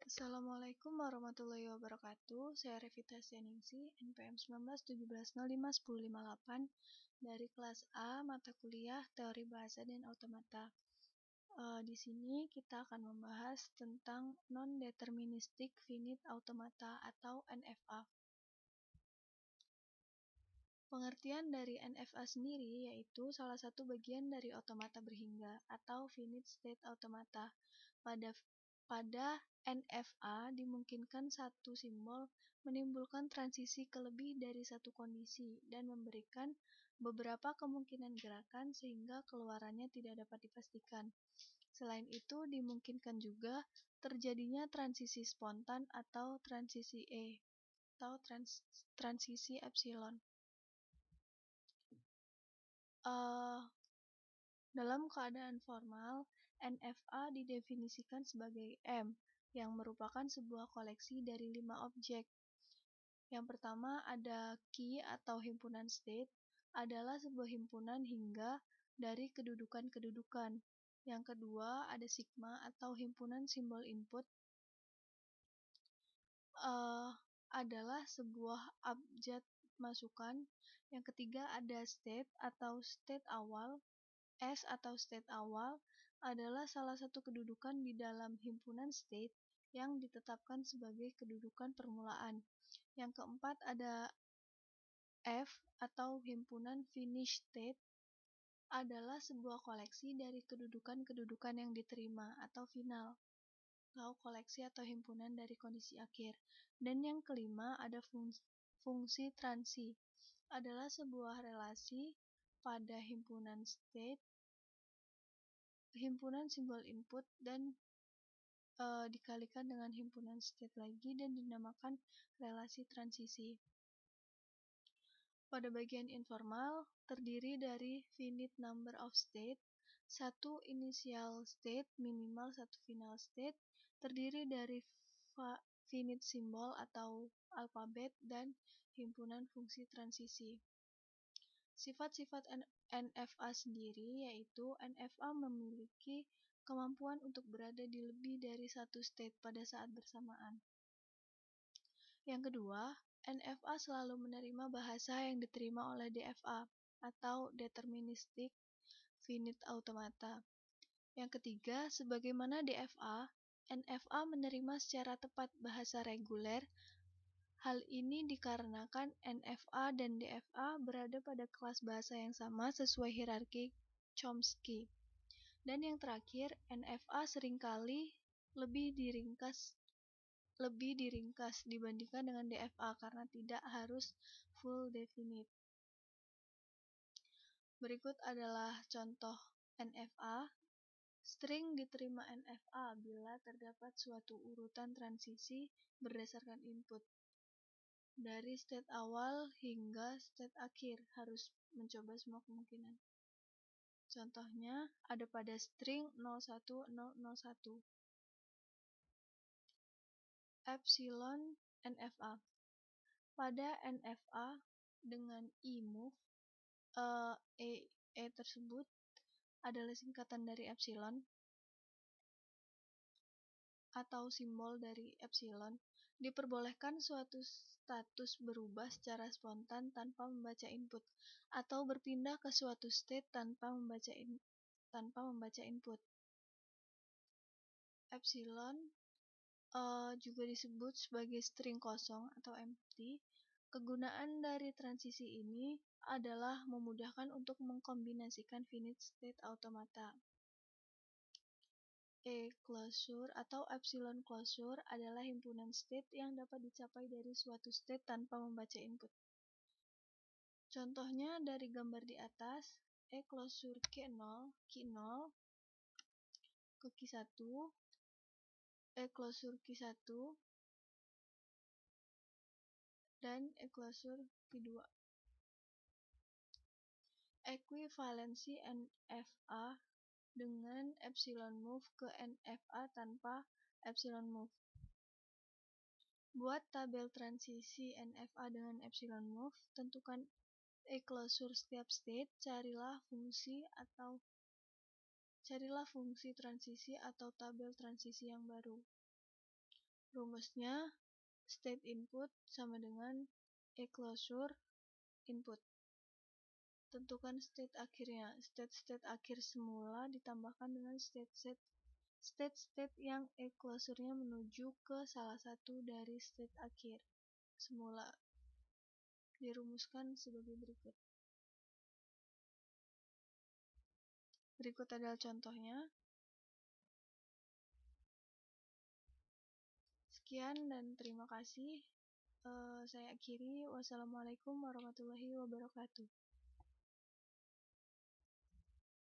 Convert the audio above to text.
Assalamualaikum warahmatullahi wabarakatuh. Saya Revita Seningsi, NPM 1917051058 dari kelas A mata kuliah Teori Bahasa dan Automata. Di sini kita akan membahas tentang Non-Deterministic Finite Automata atau NFA. Pengertian dari NFA sendiri yaitu salah satu bagian dari otomata berhingga atau finite state automata. Pada NFA dimungkinkan satu simbol menimbulkan transisi ke lebih dari satu kondisi dan memberikan beberapa kemungkinan gerakan sehingga keluarannya tidak dapat dipastikan. Selain itu dimungkinkan juga terjadinya transisi spontan atau transisi E atau transisi epsilon. Dalam keadaan formal, NFA didefinisikan sebagai M, yang merupakan sebuah koleksi dari 5 objek. Yang pertama ada key atau himpunan state, adalah sebuah himpunan hingga dari kedudukan-kedudukan. Yang kedua ada sigma atau himpunan simbol input, adalah sebuah abjad masukan. Yang ketiga ada state atau state awal. S atau state awal adalah salah satu kedudukan di dalam himpunan state yang ditetapkan sebagai kedudukan permulaan. Yang keempat ada F atau himpunan finish state, adalah sebuah koleksi dari kedudukan-kedudukan yang diterima atau final, atau koleksi atau himpunan dari kondisi akhir. Dan yang kelima ada fungsi transi, adalah sebuah relasi pada himpunan state, himpunan simbol input dan dikalikan dengan himpunan state lagi dan dinamakan relasi transisi. Pada bagian informal terdiri dari finite number of state, satu initial state minimal satu final state, terdiri dari finite simbol atau alfabet dan himpunan fungsi transisi. Sifat-sifat NFA sendiri yaitu NFA memiliki kemampuan untuk berada di lebih dari satu state pada saat bersamaan. Yang kedua, NFA selalu menerima bahasa yang diterima oleh DFA atau Deterministic Finite Automata. Yang ketiga, sebagaimana DFA, NFA menerima secara tepat bahasa reguler. Hal ini dikarenakan NFA dan DFA berada pada kelas bahasa yang sama sesuai hierarki Chomsky. Dan yang terakhir, NFA seringkali lebih diringkas dibandingkan dengan DFA karena tidak harus full definite. Berikut adalah contoh NFA. String diterima NFA bila terdapat suatu urutan transisi berdasarkan input. Dari state awal hingga state akhir harus mencoba semua kemungkinan. Contohnya ada pada string 01001. Epsilon NFA. Pada NFA dengan E-move, E tersebut adalah singkatan dari epsilon atau simbol dari epsilon. Diperbolehkan suatu status berubah secara spontan tanpa membaca input, atau berpindah ke suatu state tanpa membaca input. Epsilon juga disebut sebagai string kosong atau empty. Kegunaan dari transisi ini adalah memudahkan untuk mengkombinasikan finite state automata. E-closure atau epsilon closure adalah himpunan state yang dapat dicapai dari suatu state tanpa membaca input. Contohnya dari gambar di atas, E-closure Q0 ke Q1, E-closure Q1, dan E-closure Q2. Ekuivalensi NFA dengan epsilon move ke NFA tanpa epsilon move. Buat tabel transisi NFA dengan epsilon move, tentukan E-closure setiap state, carilah fungsi transisi atau tabel transisi yang baru. Rumusnya state input sama dengan e-closure input. Tentukan state akhirnya. State akhir semula ditambahkan dengan state yang e-closure-nya menuju ke salah satu dari state akhir semula. Dirumuskan sebagai berikut. Berikut adalah contohnya. Sekian dan terima kasih. Saya akhiri. Wassalamualaikum warahmatullahi wabarakatuh.